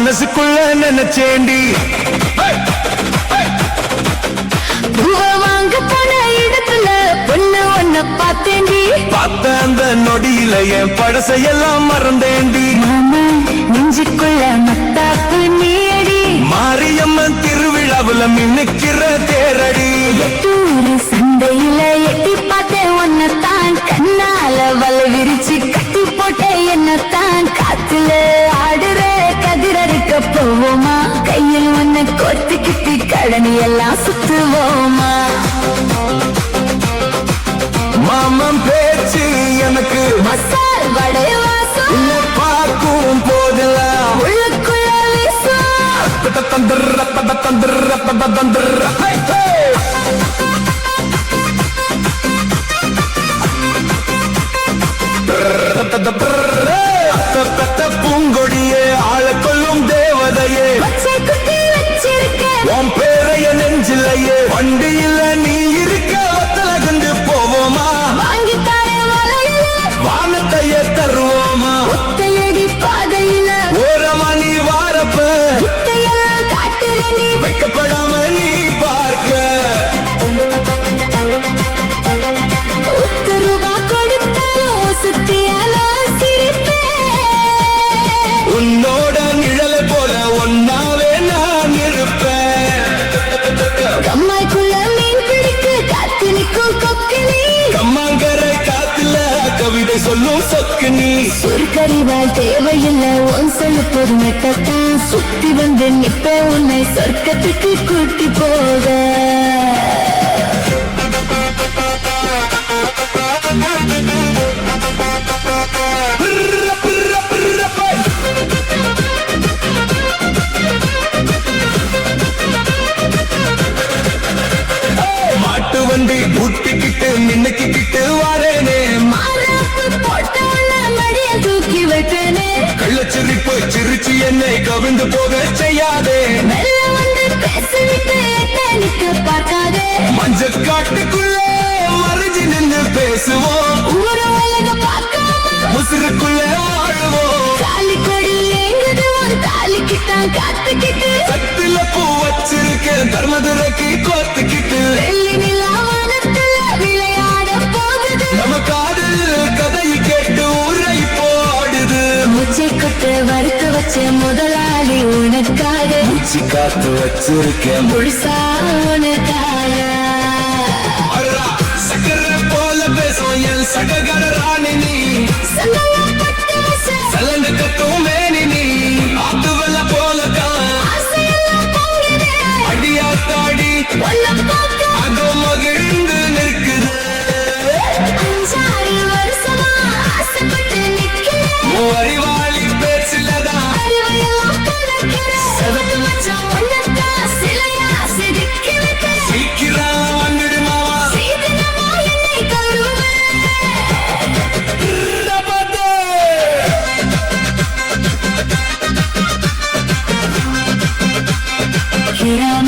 மனசுக்குள்ள நினைச்சேண்டி வாங்க போன இடத்துல பொண்ணு ஒன்ன பார்த்தேண்டி பார்த்த அந்த நொடியில என் பழசையெல்லாம் மறந்தேண்டி நெஞ்சுக்குள்ள மத்தாப்பு நீடி மாரியம்மன் திருவிழாவுல மின்னுக்கிற தேரடி எட்டூரு சந்தையில எட்டி பார்த்தேன் ஒன்னத்தான் கண்ணால வல விரிச்சு கட்டி போட்டேன் என்னத்தான் காத்துல ஆடுற கதிரறுக்க போவோமா கையில் ஒன்ன கொத்திக்கிட்டு கடனி எல்லாம் சுத்துவோமா மாமன் பேச்சு எனக்கு மசால் வடை வாசம் உன்னை பார்க்கும் போதெல்லாம் உள்ளுக்குள்ள வீசும் தந்திர பூங்கொடியே ஆள கொள்ளும் தேவதையே பச்சை குத்தி வச்சிருக்கேன் உன் பேரைய நெஞ்சிலையே வண்டியில நீ இருக்க ஒத்தலகுண்டு போவோமா வாங்கி தாரே வலையில வானத்தையே தருவோமா ஒத்தையடி பாதையில ஓரமா நீ வாரப்ப வித்தையெல்லாம் காட்டுற நீ வைக்கப்படாம நீ பார்க்க ஒத்த ரூபா கொடுத்தாலும் சுத்தியால சிரிப்பேன் உன்னோட நிழலை போல ஒன்னாவே நான் இருப்பேன் கம்மாய்க்குள்ள மீன் பிடிக்கு காத்து நிற்கும் கொக்கு நீ கம்மாங்கரை காத்துல கவிதை சொல்லும் சொக்கு நீ சுருக்கறிவால் தேவையில்லை உன் சொல்லு பொறுமைத்தான் சுத்தி வந்து நிப்ப உன்னை சொர்க்கத்துக்கு கூட்டி போக மாட்டு வண்டி ஊட்டிக்கிட்டு நின்னுக்கிட்டு வாரேனே மாறாப்பு போட்டவன மடிய தூக்கி வைப்பேனே கள்ளச்சிரிப்பு சிரிச்சு என்னை கவிழ்ந்து போக செய்யாதே மெல்ல வந்து பேசிவிட்டு நிக்க பார்க்காதே மஞ்ச காட்டுக்குள்ள மறைஞ்சு நின்று பேசுவோம் ஊரு உலக பார்க்காம முசிறுக்குள்ள வாழுவோம் தாலி கொடி எங்குது உன் தாலிக்குத்தான் காத்துக்கிட்டு சத்துல பூ வச்சிருக்கேன் தர்மதுரைக்கு கோத்துக்கிட்டு வெள்ளி நிலாவானத்துல விளையாட போகுது நம்ம காதல் கதையை கேட்டு உரை போடுது முச்சை கொட்டு வறுத்து வச்ச முதலாளி உனக்காக பூச்சி காத்து வச்சிருக்கேன் முழுசா உனக்காக அடடா, சக்கரை போல பேசும் என் சககர ராணி நீ சந்தனப்பட்டு சலந்து கட்டும் மேனி நீ ஆத்துவல போலதான் ஆசையெல்லாம் பொங்குது அடியாத்தாடி உன்னை பார்க்க அதோ மகிழ்ந்து நிற்குது 5-6 வருஷமா ஆசைப்பட்டு நிக்கிறேன் அறிவாளி பேச்சிலதான் அறிவையெல்லாம் கலக்கிறேன் செவத்து மச்சான் உன்னைத்தான் சிலையா செதுக்கி வைக்கிறேன் சீக்கிரம் வந்துடுமாவா சீதனமா என்னை தருவேன் கிராம